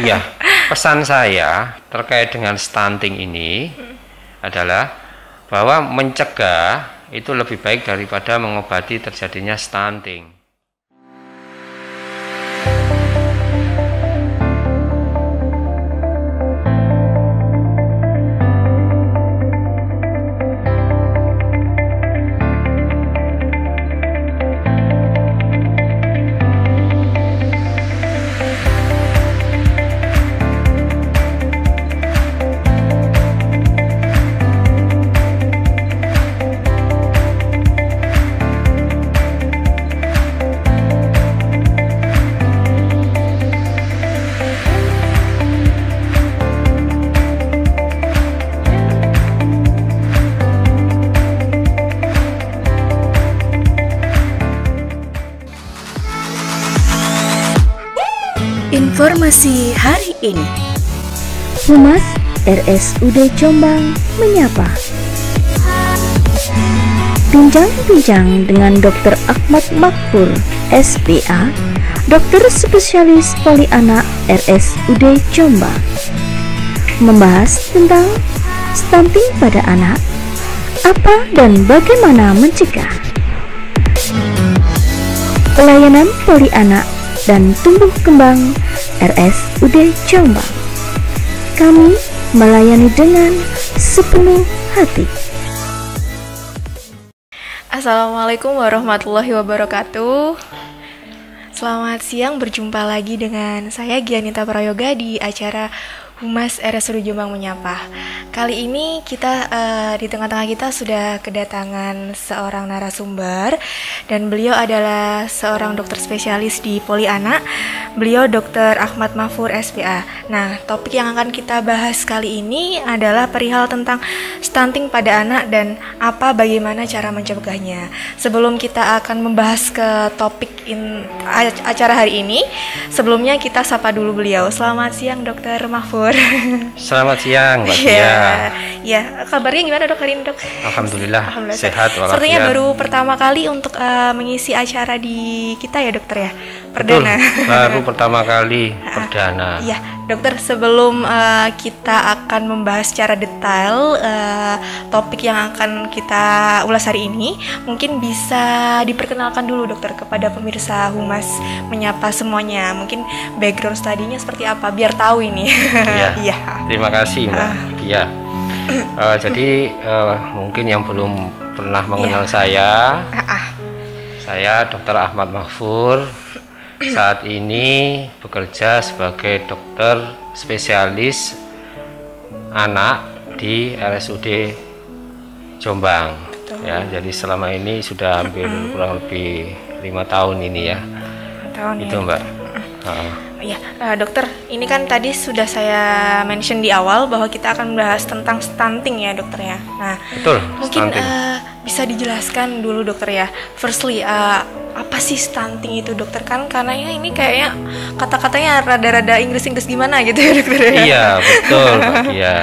Iya, pesan saya terkait dengan stunting ini adalah bahwa mencegah itu lebih baik daripada mengobati terjadinya stunting. Informasi hari ini. Humas RSUD Jombang menyapa. Bincang-bincang dengan Dr. Ahmad Mahfur, SPA, dokter spesialis poli anak RSUD Jombang, membahas tentang stunting pada anak, apa dan bagaimana mencegah. Pelayanan poli anak dan tumbuh kembang RSUD Jombang. Kami melayani dengan sepenuh hati. Assalamualaikum warahmatullahi wabarakatuh. Selamat siang, berjumpa lagi dengan saya Gianita Prayoga di acara Humas RSUD Jombang menyapa. Kali ini kita di tengah-tengah kita sudah kedatangan seorang narasumber, dan beliau adalah seorang dokter spesialis di poli anak. Beliau Dr. Ahmad Mahfur, SPA. Nah, topik yang akan kita bahas kali ini adalah perihal tentang stunting pada anak dan bagaimana cara mencegahnya. Sebelum kita akan membahas ke topik acara hari ini, sebelumnya kita sapa dulu beliau. Selamat siang, Dr. Mahfur. Selamat siang, Mbak Tia. Ya, kabarnya gimana dok hari ini dok? Alhamdulillah, sehat walafiat. Sepertinya baru pertama kali untuk mengisi acara di kita ya dokter ya, perdana. Betul, baru pertama kali perdana. Iya, dokter, sebelum kita akan membahas secara detail topik yang akan kita ulas hari ini, mungkin bisa diperkenalkan dulu dokter kepada pemirsa Humas menyapa semuanya. Mungkin background studinya seperti apa, biar tahu ini. Iya. Terima kasih Mbak. Iya. Jadi mungkin yang belum pernah mengenal saya Dr. Ahmad Mahfur. Saat ini bekerja sebagai dokter spesialis anak di RSUD Jombang. Ya, jadi selama ini sudah hampir kurang lebih 5 tahun ini ya. Itu Mbak. Ya, dokter, ini kan tadi sudah saya mention di awal bahwa kita akan membahas tentang stunting ya dokter ya. Nah, betul, mungkin bisa dijelaskan dulu dokter ya. Firstly, apa sih stunting itu dokter, kan karena ini kayaknya kata-katanya rada-rada Inggris gimana gitu ya dokter ya. Iya, betul Pak. Iya.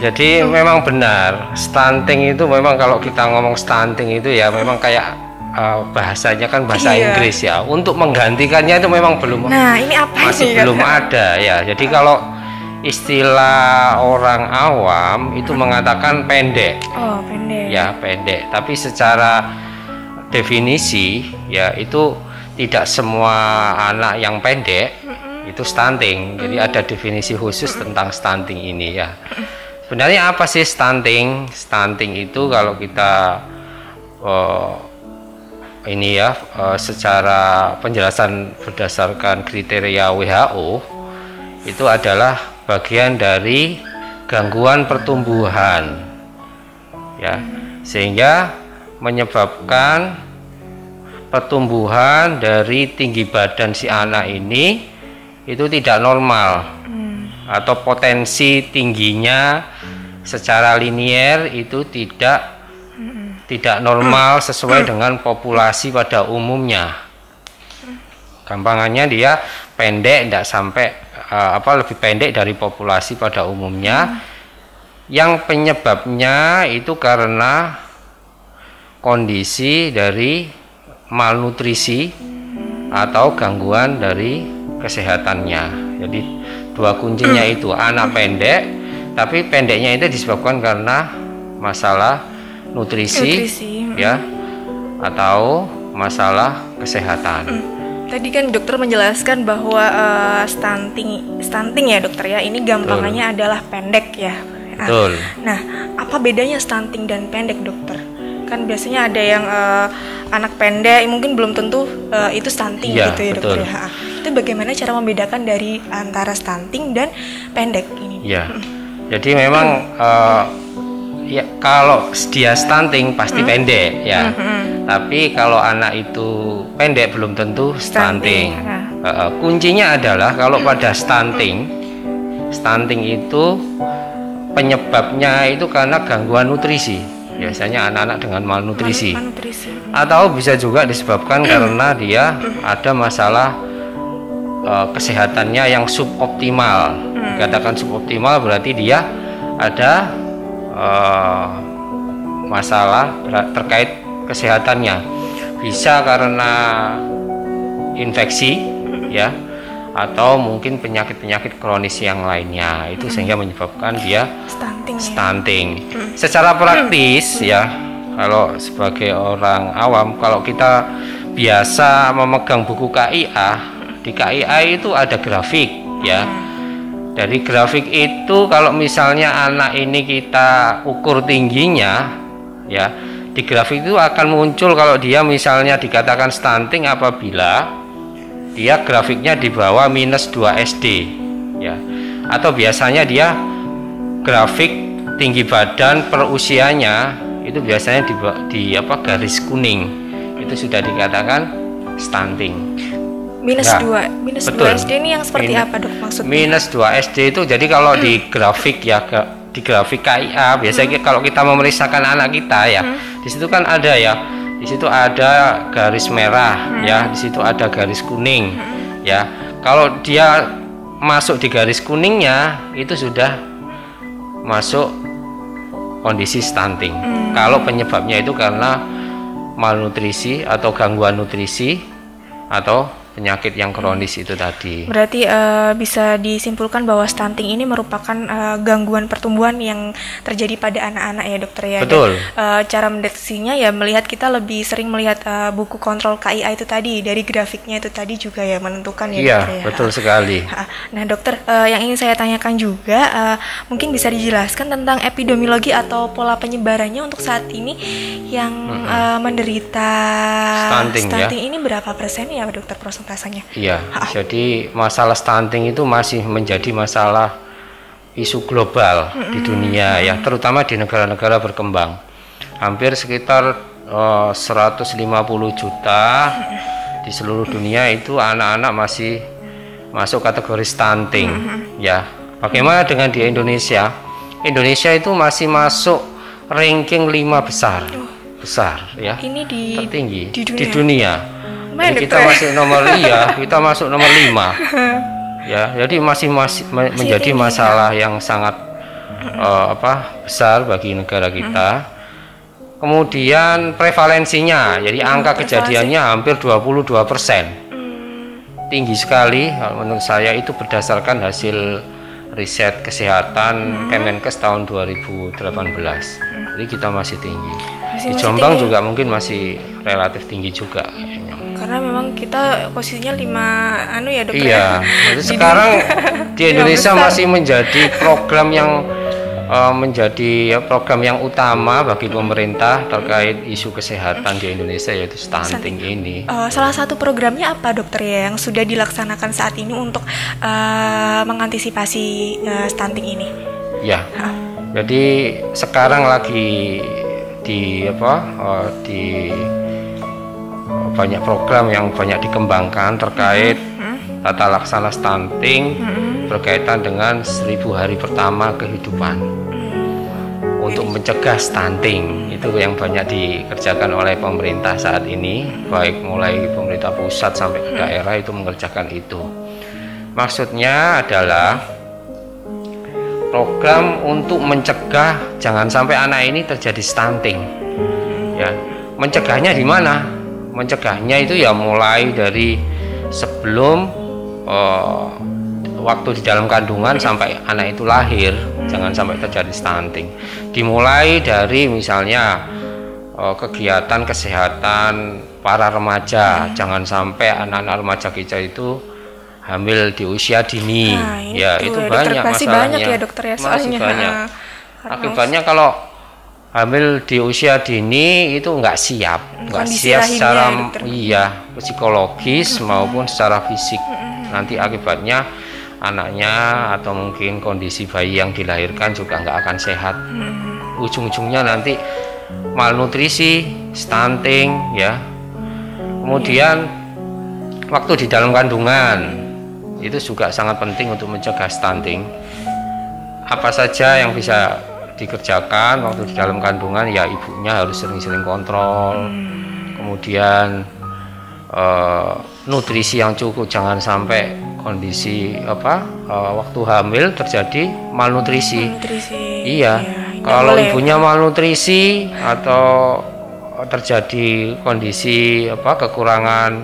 Jadi memang benar, stunting itu memang kalau kita ngomong stunting itu ya memang kayak bahasanya kan bahasa Inggris ya. Untuk menggantikannya itu memang belum. Nah, ini apa masih ini, belum ada ya. Jadi kalau istilah orang awam itu mengatakan pendek. Oh, pendek. Ya, pendek. Tapi secara definisi ya itu tidak semua anak yang pendek itu stunting. Jadi ada definisi khusus tentang stunting ini ya. Sebenarnya apa sih stunting? Stunting itu kalau kita secara penjelasan berdasarkan kriteria WHO itu adalah bagian dari gangguan pertumbuhan ya, sehingga menyebabkan pertumbuhan dari tinggi badan si anak ini itu tidak normal atau potensi tingginya secara linier itu tidak normal sesuai dengan populasi pada umumnya. Gampangannya dia pendek, tidak sampai lebih pendek dari populasi pada umumnya. Yang penyebabnya itu karena kondisi dari malnutrisi atau gangguan dari kesehatannya. Jadi dua kuncinya itu, anak pendek, tapi pendeknya itu disebabkan karena masalah nutrisi. Ya, atau masalah kesehatan. Tadi kan dokter menjelaskan bahwa stunting ya dokter ya, ini gampangannya adalah pendek ya. Betul. Nah, apa bedanya stunting dan pendek dokter? Kan biasanya ada yang anak pendek, mungkin belum tentu itu stunting gitu ya dokter ya. Itu bagaimana cara membedakan dari antara stunting dan pendek ini? Ya, jadi memang ya kalau dia stunting pasti pendek ya. Tapi kalau anak itu pendek belum tentu stunting. Kuncinya adalah kalau pada stunting itu penyebabnya itu karena gangguan nutrisi. Biasanya anak-anak dengan malnutrisi. Atau bisa juga disebabkan karena dia ada masalah kesehatannya yang suboptimal. Dikatakan suboptimal berarti dia ada masalah terkait kesehatannya. Bisa karena infeksi ya, atau mungkin penyakit-penyakit kronis yang lainnya, itu sehingga menyebabkan dia stunting. Secara praktis ya, kalau sebagai orang awam, kalau kita biasa memegang buku KIA, di KIA itu ada grafik ya. Dari grafik itu kalau misalnya anak ini kita ukur tingginya ya, di grafik itu akan muncul kalau dia misalnya dikatakan stunting apabila dia grafiknya di bawah -2 SD ya, atau biasanya dia grafik tinggi badan per usianya itu biasanya di garis kuning, itu sudah dikatakan stunting. -2 SD ini yang seperti apa dok maksudnya? -2 SD itu jadi kalau di grafik ya, di grafik KIA biasanya kalau kita memeriksakan anak kita ya, di situ kan ada ya, di situ ada garis merah ya, di situ ada garis kuning ya. Kalau dia masuk di garis kuningnya itu sudah masuk kondisi stunting. Kalau penyebabnya itu karena malnutrisi atau gangguan nutrisi atau penyakit yang kronis itu tadi. Berarti bisa disimpulkan bahwa stunting ini merupakan gangguan pertumbuhan yang terjadi pada anak-anak ya dokter ya. Betul. Dan, cara mendeteksinya ya melihat, kita lebih sering melihat buku kontrol KIA itu tadi, dari grafiknya itu tadi juga ya menentukan ya iya, dokter ya. Betul sekali. Nah dokter, yang ingin saya tanyakan juga, mungkin bisa dijelaskan tentang epidemiologi atau pola penyebarannya untuk saat ini yang menderita stunting ini berapa persen ya dokter prosentasenya? Iya, jadi masalah stunting itu masih menjadi masalah isu global di dunia ya, terutama di negara-negara berkembang. Hampir sekitar 150 juta di seluruh dunia itu anak-anak masih masuk kategori stunting ya. Bagaimana dengan di Indonesia? Indonesia itu masih masuk ranking 5 besar ya. Ini tertinggi di dunia. Jadi kita masih kita masuk nomor 5 ya, jadi masih menjadi masalah yang sangat besar bagi negara kita. Kemudian prevalensinya, jadi angka kejadiannya hampir 22%, tinggi sekali. Kalau menurut saya itu berdasarkan hasil riset kesehatan Kemenkes tahun 2018. Jadi kita masih tinggi. Di Jombang juga mungkin masih relatif tinggi juga. Karena memang kita posisinya 5 ya dokter. Iya, jadi sekarang di Indonesia masih menjadi program yang program yang utama bagi pemerintah terkait isu kesehatan di Indonesia, yaitu stunting ini. Salah satu programnya apa dokter ya yang sudah dilaksanakan saat ini untuk mengantisipasi stunting ini? Ya, jadi sekarang lagi di banyak program yang banyak dikembangkan terkait tata laksana stunting berkaitan dengan 1000 hari pertama kehidupan untuk mencegah stunting. Itu yang banyak dikerjakan oleh pemerintah saat ini, baik mulai pemerintah pusat sampai ke daerah itu mengerjakan itu. Maksudnya adalah program untuk mencegah jangan sampai anak ini terjadi stunting ya. Mencegahnya di mana? Mencegahnya itu ya mulai dari sebelum waktu di dalam kandungan sampai anak itu lahir, jangan sampai terjadi stunting. Dimulai dari misalnya kegiatan kesehatan para remaja, jangan sampai anak-anak remaja kita itu hamil di usia dini. Ya itu banyak masalahnya. Banyak ya dokter ya, masih banyak. Akibatnya kalau hamil di usia dini itu nggak siap secara psikologis maupun secara fisik. Nanti akibatnya anaknya atau mungkin kondisi bayi yang dilahirkan juga nggak akan sehat. Ujung-ujungnya nanti malnutrisi, stunting, ya. Kemudian waktu di dalam kandungan itu juga sangat penting untuk mencegah stunting. Apa saja yang bisa dikerjakan waktu di dalam kandungan, ya ibunya harus sering-sering kontrol. Kemudian nutrisi yang cukup, jangan sampai kondisi waktu hamil terjadi malnutrisi. Iya, kalau ibunya malnutrisi atau terjadi kondisi kekurangan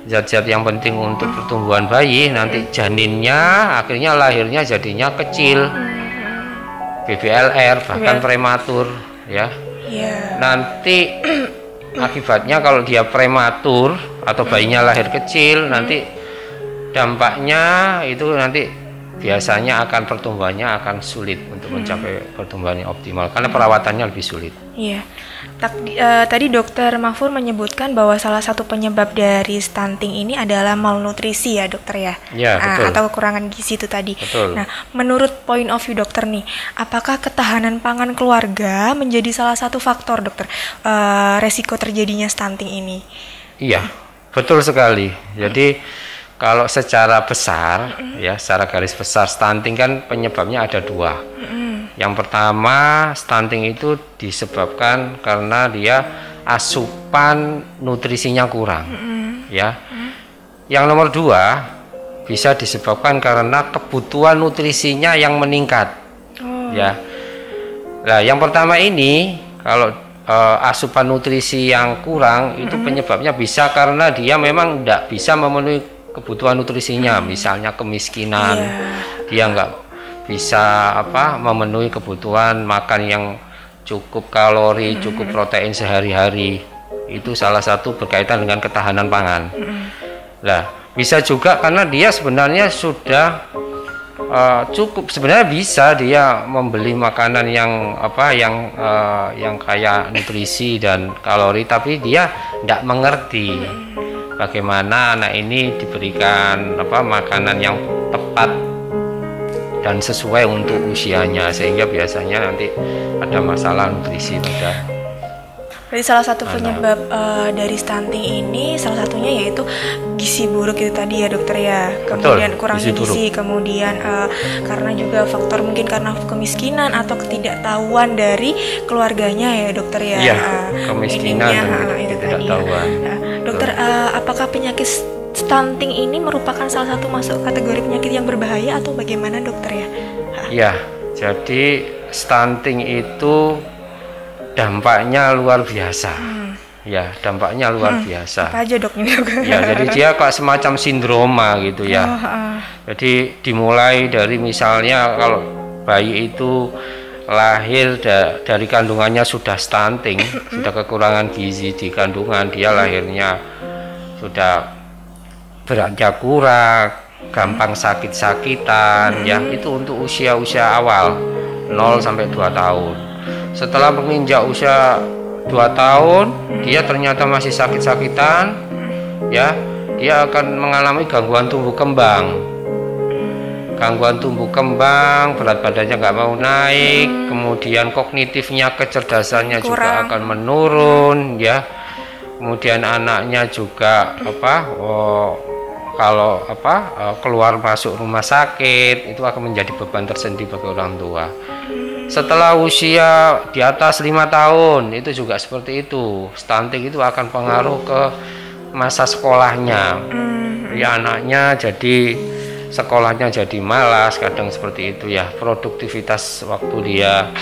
zat-zat yang penting untuk pertumbuhan bayi, nanti janinnya akhirnya lahirnya jadinya kecil, BBLR bahkan prematur, ya. Nanti akibatnya kalau dia prematur atau bayinya lahir kecil, nanti dampaknya itu nanti biasanya akan pertumbuhannya akan sulit untuk mencapai pertumbuhan yang optimal karena perawatannya lebih sulit. Iya. Tadi Dokter Mahfur menyebutkan bahwa salah satu penyebab dari stunting ini adalah malnutrisi ya dokter ya. Iya, betul. Atau kekurangan gizi itu tadi. Betul. Nah, menurut point of view dokter nih, apakah ketahanan pangan keluarga menjadi salah satu faktor dokter resiko terjadinya stunting ini? Iya, betul sekali. Jadi kalau secara besar, ya secara garis besar stunting kan penyebabnya ada dua. Yang pertama, stunting itu disebabkan karena dia asupan nutrisinya kurang, ya. Yang nomor dua bisa disebabkan karena kebutuhan nutrisinya yang meningkat, ya. Nah, yang pertama ini kalau asupan nutrisi yang kurang itu penyebabnya bisa karena dia memang tidak bisa memenuhi kebutuhan nutrisinya, misalnya kemiskinan, dia nggak bisa memenuhi kebutuhan makan yang cukup kalori, cukup protein sehari-hari. Itu salah satu berkaitan dengan ketahanan pangan. Nah, bisa juga karena dia sebenarnya sudah cukup, sebenarnya bisa dia membeli makanan yang yang kaya nutrisi dan kalori, tapi dia tidak mengerti bagaimana anak ini diberikan makanan yang tepat dan sesuai untuk usianya, sehingga biasanya nanti ada masalah nutrisi pada. Jadi salah satu penyebab dari stunting ini salah satunya yaitu gizi buruk itu tadi ya dokter ya. Kemudian kurangnya gizi, kemudian karena juga faktor mungkin karena kemiskinan atau ketidaktahuan dari keluarganya ya dokter ya. Iya, kemiskinan dan ketidaktahuan. Dokter, apakah penyakit stunting ini merupakan salah satu masuk kategori penyakit yang berbahaya atau bagaimana dokter ya? Ya, jadi stunting itu dampaknya luar biasa. Ya, dampaknya luar biasa. Apa aja dok ini dok? Ya, jadi dia kayak semacam sindroma gitu ya. Jadi dimulai dari misalnya kalau bayi itu lahir dari kandungannya sudah stunting, sudah kekurangan gizi di kandungan, dia lahirnya sudah beratnya kurang, gampang sakit-sakitan, ya itu untuk usia-usia awal 0 sampai 2 tahun. Setelah menginjak usia 2 tahun, dia ternyata masih sakit-sakitan, ya dia akan mengalami gangguan tumbuh kembang. Gangguan tumbuh kembang, berat badannya nggak mau naik, kemudian kognitifnya, kecerdasannya juga akan menurun, ya. Kemudian anaknya juga kalau keluar masuk rumah sakit itu akan menjadi beban tersendiri bagi orang tua. Setelah usia di atas 5 tahun itu juga seperti itu. Stunting itu akan pengaruh ke masa sekolahnya. Ya, anaknya jadi sekolahnya jadi malas, kadang seperti itu ya. Produktivitas waktu dia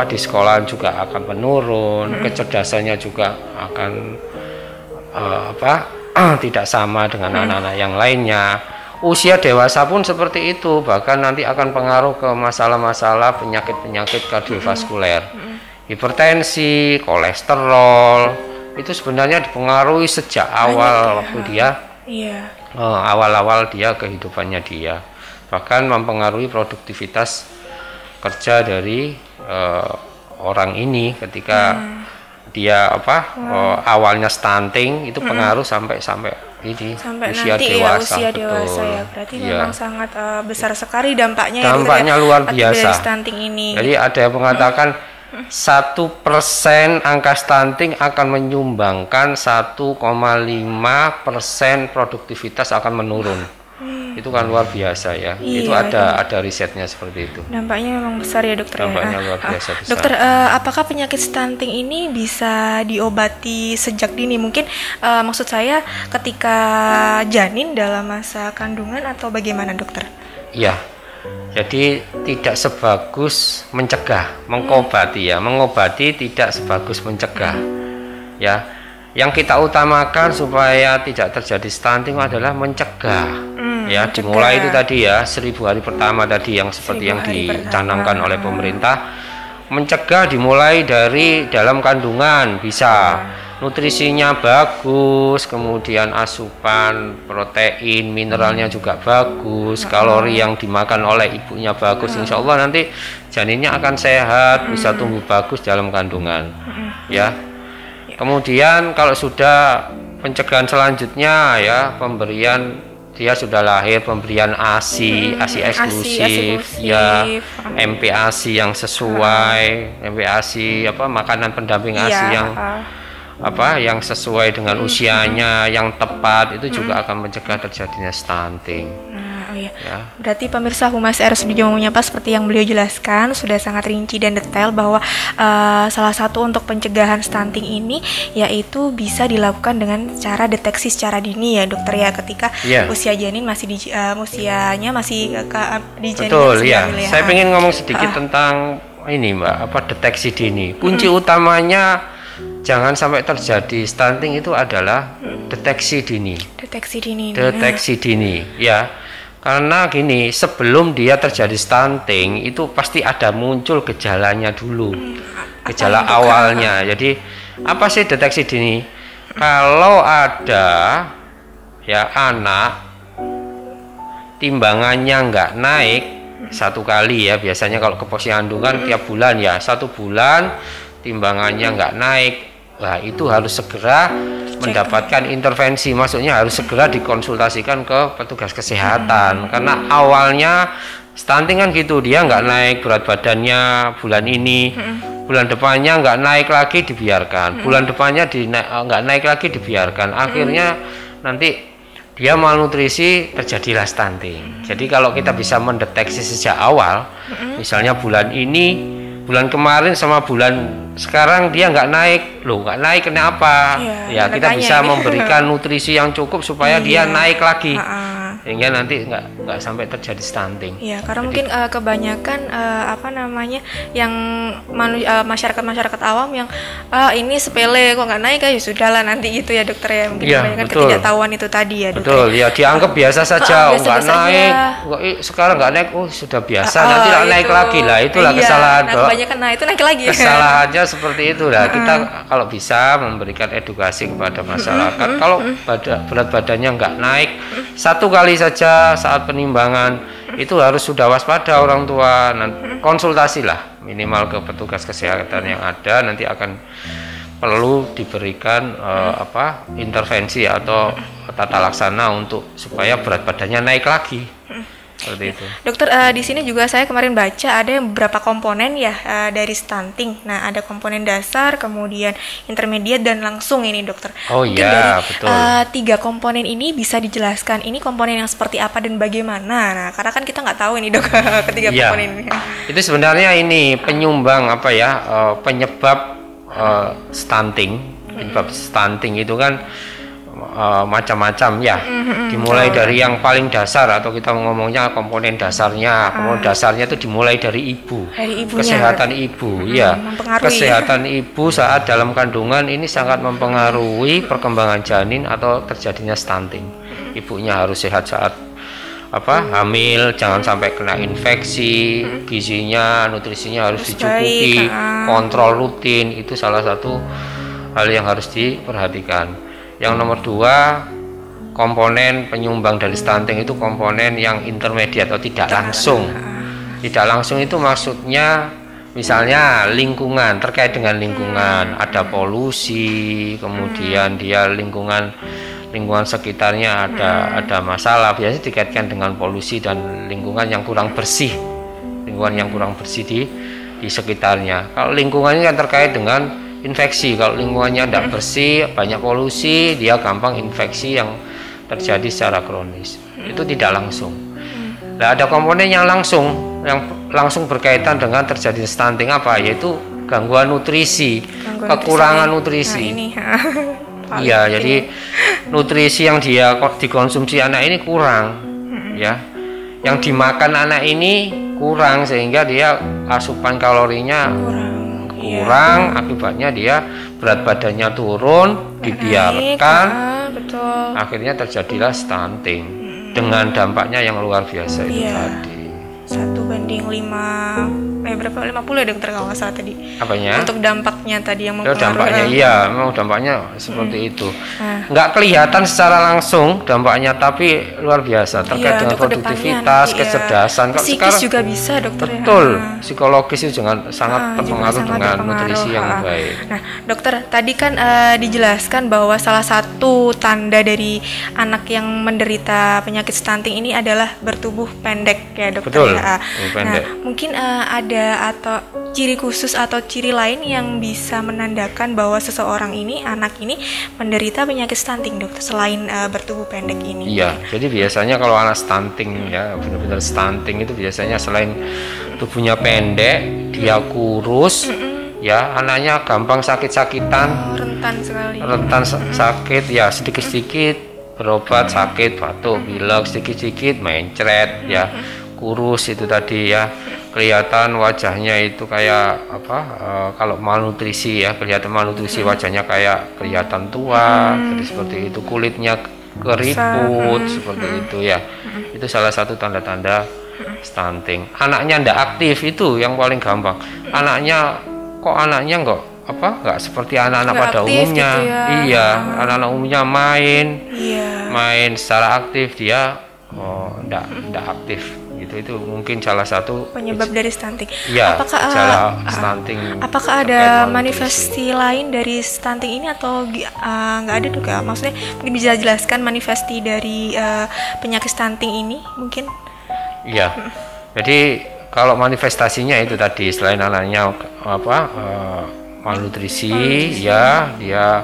di sekolah juga akan menurun, kecerdasannya juga akan tidak sama dengan anak-anak yang lainnya. Usia dewasa pun seperti itu, bahkan nanti akan pengaruh ke masalah-masalah penyakit-penyakit kardiovaskuler, hipertensi, kolesterol, itu sebenarnya dipengaruhi sejak awal waktu dia awal-awal dia kehidupannya dia, bahkan mempengaruhi produktivitas kerja dari orang ini ketika dia awalnya stunting, itu pengaruh sampai ini usia nanti dewasa. Usia dewasa ya, berarti memang sangat besar sekali dampaknya. Dampaknya luar biasa. Dari stunting ini. Jadi ada yang mengatakan 1% angka stunting akan menyumbangkan 1,5% produktivitas akan menurun. Itu kan luar biasa ya. Itu ada risetnya seperti itu. Dampaknya memang besar ya dokter. Dampaknya luar biasa besar. Dokter, apakah penyakit stunting ini bisa diobati sejak dini? Mungkin maksud saya ketika janin dalam masa kandungan atau bagaimana dokter? Iya. Jadi tidak sebagus mencegah, mengobati ya. Mengobati tidak sebagus mencegah. Ya. Yang kita utamakan supaya tidak terjadi stunting adalah mencegah. Ya, dimulai itu tadi ya, 1000 hari pertama tadi yang seperti yang dicanangkan oleh pemerintah. Mencegah dimulai dari dalam kandungan, bisa nutrisinya bagus, kemudian asupan protein, mineralnya juga bagus, kalori yang dimakan oleh ibunya bagus, insya Allah nanti janinnya akan sehat, bisa tumbuh bagus dalam kandungan. Ya. Kemudian kalau sudah pencegahan selanjutnya ya, pemberian dia sudah lahir, pemberian ASI eksklusif, ya, MPASI yang sesuai, MPASI makanan pendamping ASI yang sesuai dengan usianya, yang tepat, itu juga akan mencegah terjadinya stunting. Ya. Berarti pemirsa Humas RSUD Jombang Menyapa, seperti yang beliau jelaskan sudah sangat rinci dan detail bahwa salah satu untuk pencegahan stunting ini yaitu bisa dilakukan dengan cara deteksi secara dini ya dokter ya, ketika usia janin masih usianya masih di janin. Betul ya. Saya ingin ngomong sedikit tentang ini Mbak, deteksi dini. Kunci utamanya jangan sampai terjadi stunting itu adalah deteksi dini. Deteksi dini ya. Karena gini, sebelum dia terjadi stunting itu pasti ada muncul gejalanya dulu, gejala awalnya. Jadi apa sih deteksi dini? Kalau ada ya anak timbangannya nggak naik satu kali ya, biasanya kalau ke posyandu kan tiap bulan ya, 1 bulan timbangannya nggak naik, nah itu harus segera mendapatkan intervensi, maksudnya harus segera dikonsultasikan ke petugas kesehatan. Karena awalnya stunting kan gitu, dia nggak naik berat badannya bulan ini, bulan depannya nggak naik lagi dibiarkan, bulan depannya nggak naik lagi dibiarkan, akhirnya nanti dia malnutrisi, terjadilah stunting. Jadi kalau kita bisa mendeteksi sejak awal, misalnya bulan ini, bulan kemarin sama bulan sekarang dia nggak naik, nggak naik kenapa? Ya kita bisa memberikan nutrisi yang cukup supaya dia naik lagi, sehingga nanti nggak sampai terjadi stunting. Ya, karena mungkin kebanyakan yang masyarakat awam yang ini sepele kok nggak naik, ya sudahlah nanti gitu ya dokter ya, mungkin kebanyakan ketidaktahuan itu tadi ya dokter. Betul ya, dianggap biasa saja, nggak naik, sekarang nggak naik, sudah biasa, nanti naik lagi lah, itulah kesalahan. Kebanyakan itu naik lagi. Kesalahannya seperti itu lah. Kita kalau bisa memberikan edukasi kepada masyarakat. Kalau berat badannya nggak naik, 1 kali saja saat penimbangan itu harus sudah waspada orang tua. Konsultasilah minimal ke petugas kesehatan yang ada, nanti akan perlu diberikan intervensi atau tata laksana untuk supaya berat badannya naik lagi. Seperti itu. Dokter, di sini juga saya kemarin baca ada beberapa komponen ya dari stunting. Nah, ada komponen dasar, kemudian intermediate dan langsung ini dokter. Oh iya, betul. 3 komponen ini bisa dijelaskan ini komponen yang seperti apa dan bagaimana. Nah, karena kan kita nggak tahu ini dok ketiga komponen ini. Itu sebenarnya ini penyumbang penyebab stunting. Penyebab stunting itu kan macam-macam ya. Dimulai dari yang paling dasar atau kita ngomongnya komponen dasarnya. Komponen dasarnya itu dimulai dari ibu. Kesehatan ibu, ya. Kesehatan ibu saat dalam kandungan ini sangat mempengaruhi perkembangan janin atau terjadinya stunting. Ibunya harus sehat saat hamil, jangan sampai kena infeksi, gizinya, nutrisinya harus dicukupi, kontrol rutin, itu salah satu hal yang harus diperhatikan. Yang nomor 2, komponen penyumbang dari stunting itu komponen yang intermediate atau tidak langsung. Tidak langsung itu maksudnya misalnya lingkungan, terkait dengan lingkungan, ada polusi, kemudian dia lingkungan sekitarnya ada masalah, biasanya dikaitkan dengan polusi dan lingkungan yang kurang bersih, di sekitarnya. Kalau lingkungannya kan terkait dengan infeksi, kalau lingkungannya tidak bersih, banyak polusi, dia gampang infeksi yang terjadi secara kronis. Itu tidak langsung. Nah, ada komponen yang langsung berkaitan dengan terjadi stunting yaitu gangguan nutrisi, kekurangan nutrisi. Iya, jadi nutrisi yang dia dikonsumsi anak ini kurang, ya. Yang dimakan anak ini kurang sehingga dia asupan kalorinya kurang, akibatnya dia berat badannya turun, dibiarkan, akhirnya terjadilah stunting dengan dampaknya yang luar biasa itu tadi. 1:5 berapa 50 ya dokter kalau nggak salah tadi. Apanya? Untuk dampaknya tadi yang mempengaruhi. Dampaknya memang dampaknya seperti itu. Nggak kelihatan secara langsung dampaknya, tapi luar biasa terkait dengan produktivitas, kecerdasan. Psikis juga bisa dokter. Betul, psikologis itu sangat terpengaruh dengan nutrisi yang baik. Nah dokter tadi kan dijelaskan bahwa salah satu tanda dari anak yang menderita penyakit stunting ini adalah bertubuh pendek ya dokter. Betul, pendek. Nah mungkin ada atau ciri khusus atau ciri lain yang bisa menandakan bahwa seseorang ini, anak ini menderita penyakit stunting dokter selain bertubuh pendek ini? Iya, jadi biasanya kalau anak stunting ya benar-benar stunting itu biasanya selain tubuhnya pendek, dia kurus, ya anaknya gampang sakit-sakitan, rentan sakit ya, sedikit-sedikit berobat sakit, batuk, pilek, sedikit-sedikit mencret ya, kurus itu tadi ya. Kelihatan wajahnya itu kayak kalau malnutrisi ya, kelihatan malnutrisi, wajahnya kayak kelihatan tua, jadi seperti itu, kulitnya keriput seperti itu ya. Itu salah satu tanda-tanda stunting. Anaknya ndak aktif, itu yang paling gampang. Anaknya nggak seperti anak-anak pada umumnya gitu ya. Iya, anak-anak umumnya main secara aktif, dia ndak aktif. Itu mungkin salah satu penyebab dari stunting. Iya, stunting. Apakah ada manifestasi lain dari stunting ini atau nggak ada dok ya? Maksudnya mungkin bisa jelaskan manifestasi dari penyakit stunting ini mungkin? Iya. Jadi kalau manifestasinya itu tadi selain anaknya malnutrisi, ya dia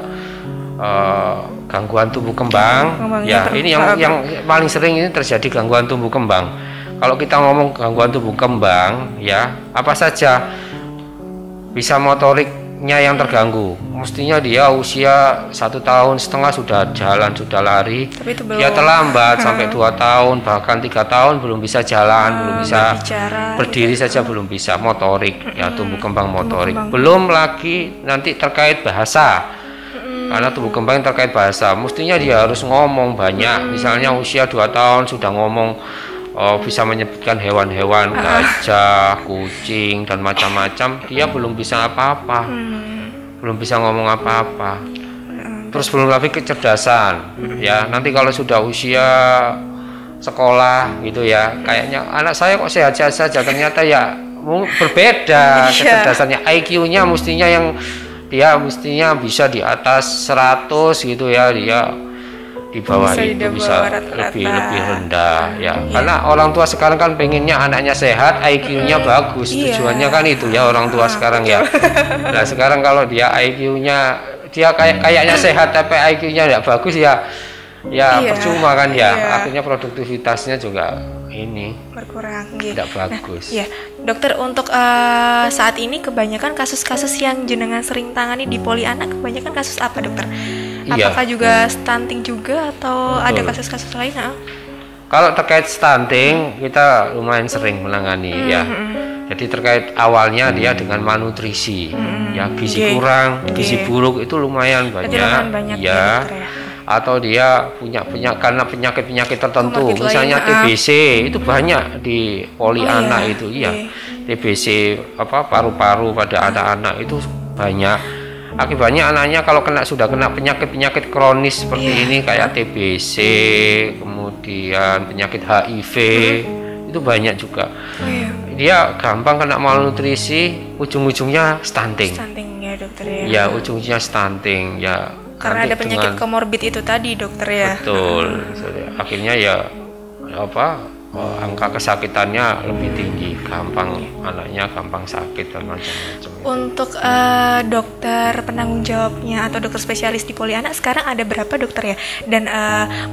gangguan tumbuh kembang. Ini yang paling sering ini terjadi gangguan tumbuh kembang. Kalau kita ngomong gangguan tumbuh kembang, ya apa saja bisa motoriknya yang terganggu. Mestinya dia usia 1,5 tahun sudah jalan, sudah lari. Tapi itu belum. Dia terlambat sampai 2 tahun, bahkan 3 tahun belum bisa jalan, belum bisa berdiri saja belum bisa, motorik, ya tumbuh kembang motorik. Belum lagi nanti terkait bahasa. Karena tumbuh kembang terkait bahasa, mestinya dia harus ngomong banyak. Misalnya usia 2 tahun sudah ngomong, bisa menyebutkan hewan-hewan, gajah, kucing, dan macam-macam, dia belum bisa apa-apa, belum bisa ngomong apa-apa. Terus belum lagi kecerdasan, ya nanti kalau sudah usia sekolah gitu ya, kayaknya anak saya kok sehat-sehat saja, ternyata ya berbeda kecerdasannya, IQ-nya mestinya dia mestinya bisa di atas 100 gitu ya, dia di bawah itu bisa lebih rendah ya. Karena orang tua sekarang kan pengennya anaknya sehat, IQ-nya bagus, tujuannya kan itu ya orang tua sekarang ya. Nah sekarang kalau dia IQ-nya dia kayaknya sehat tapi IQ-nya tidak bagus ya percuma kan ya. Akhirnya produktivitasnya juga berkurang tidak bagus. Nah, dokter untuk saat ini kebanyakan kasus-kasus yang jenengan sering tangani di poli anak, kebanyakan kasus apa dokter? Iya. Apakah juga stunting juga atau ada kasus-kasus lain? Kalau terkait stunting kita lumayan sering menangani ya. Jadi terkait awalnya dia dengan malnutrisi, ya gizi kurang, gizi buruk itu lumayan banyak, ya. Atau dia punya karena penyakit tertentu, misalnya TBC itu banyak di poli anak itu, iya. TBC paru-paru pada anak-anak itu banyak. Akibatnya anaknya kalau sudah kena penyakit kronis seperti ini kayak TBC, kemudian penyakit HIV itu banyak juga. Dia gampang kena malnutrisi, ujung-ujungnya stunting. Stunting ya dokter ya. Ya ujungnya stunting ya. Karena ada penyakit komorbid itu tadi dokter ya. Betul. Akhirnya ya angka kesakitannya lebih tinggi, anaknya gampang sakit dan macam-macam. Untuk dokter penanggung jawabnya atau dokter spesialis di poli anak sekarang ada berapa dokter ya? Dan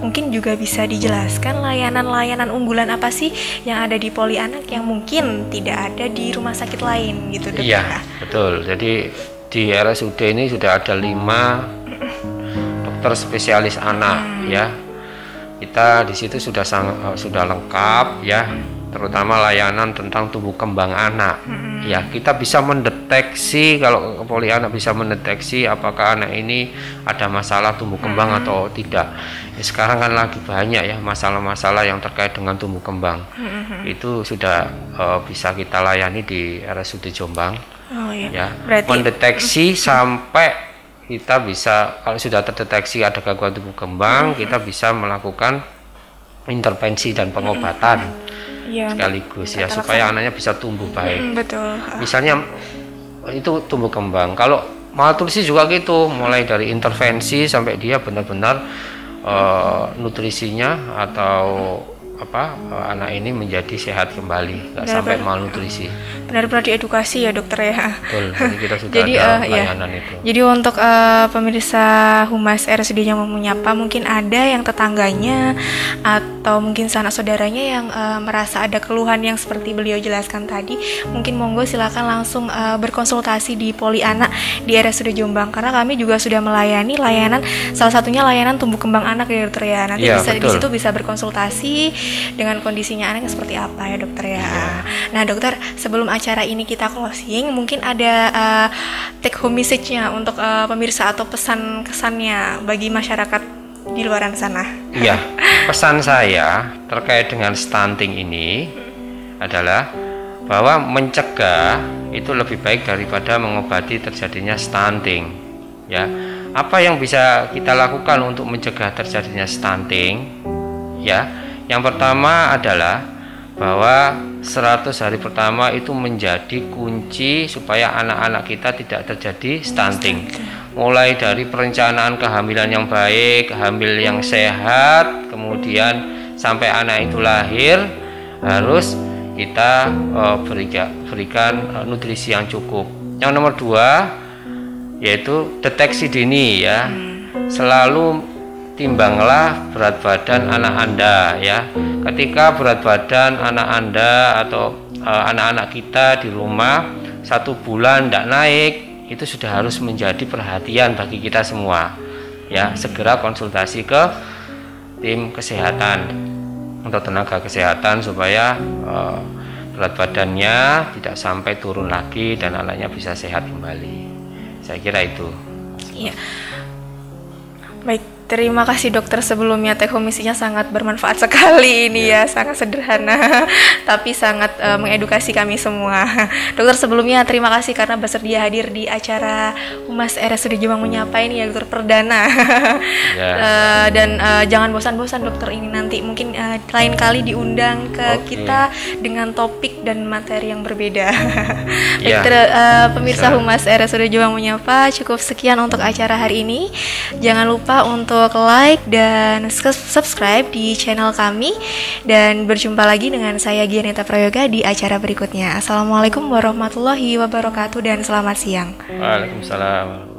mungkin juga bisa dijelaskan layanan-layanan unggulan apa sih yang ada di poli anak yang mungkin tidak ada di rumah sakit lain gitu dokter? Iya betul. Jadi di RSUD ini sudah ada 5 dokter spesialis anak ya. Kita di situ sudah lengkap ya, terutama layanan tentang tumbuh kembang anak. Ya, kita bisa mendeteksi, kalau poli anak bisa mendeteksi apakah anak ini ada masalah tumbuh kembang atau tidak. Ya, sekarang kan lagi banyak ya masalah-masalah yang terkait dengan tumbuh kembang. Itu sudah bisa kita layani di RSUD Jombang. Ya, berarti mendeteksi sampai kita bisa, kalau sudah terdeteksi ada gangguan tumbuh kembang, kita bisa melakukan intervensi dan pengobatan sekaligus ya, supaya anaknya bisa tumbuh baik. Betul. Misalnya itu tumbuh kembang. Kalau malnutrisi juga gitu, mulai dari intervensi sampai dia benar-benar nutrisinya atau anak ini menjadi sehat kembali, nggak sampai malnutrisi. Benar-benar diedukasi ya dokter ya. Betul, jadi kita sudah ada layanan itu. Jadi untuk pemirsa Humas RSUD Jombang Menyapa, mungkin ada yang tetangganya atau mungkin sanak saudaranya yang merasa ada keluhan yang seperti beliau jelaskan tadi, mungkin monggo silakan langsung berkonsultasi di poli anak di RSUD Jombang, karena kami juga sudah melayani layanan, salah satunya layanan tumbuh kembang anak ya dokter ya. Nanti bisa di situ bisa berkonsultasi dengan kondisinya anaknya seperti apa ya dokter ya. Nah dokter, sebelum acara ini kita closing, mungkin ada take home message-nya untuk pemirsa atau pesan kesannya bagi masyarakat di luar sana. Iya, pesan saya terkait dengan stunting ini adalah bahwa mencegah itu lebih baik daripada mengobati terjadinya stunting. Ya, apa yang bisa kita lakukan untuk mencegah terjadinya stunting? Ya. Yang pertama adalah bahwa 100 hari pertama itu menjadi kunci supaya anak-anak kita tidak terjadi stunting. Mulai dari perencanaan kehamilan yang baik, hamil yang sehat, kemudian sampai anak itu lahir harus kita berikan nutrisi yang cukup. Yang nomor 2 yaitu deteksi dini ya. Selalu timbanglah berat badan anak Anda ya. Ketika berat badan anak Anda atau anak-anak kita di rumah 1 bulan tidak naik, itu sudah harus menjadi perhatian bagi kita semua ya. Segera konsultasi ke tim kesehatan atau tenaga kesehatan supaya berat badannya tidak sampai turun lagi dan anaknya bisa sehat kembali. Saya kira itu. Iya. Baik, terima kasih dokter sebelumnya. Take home message-nya sangat bermanfaat sekali ini ya, sangat sederhana tapi sangat mengedukasi kami semua. Dokter sebelumnya terima kasih karena bersedia hadir di acara Humas RSUD Jombang Menyapa ini ya dokter perdana. Dan jangan bosan-bosan dokter ini, nanti mungkin lain kali diundang ke kita dengan topik dan materi yang berbeda. Baik, pemirsa Humas RSUD Jombang Menyapa, cukup sekian untuk acara hari ini. Jangan lupa untuk like dan subscribe di channel kami, dan berjumpa lagi dengan saya Gianita Prayoga di acara berikutnya. Assalamualaikum warahmatullahi wabarakatuh dan selamat siang. Waalaikumsalam.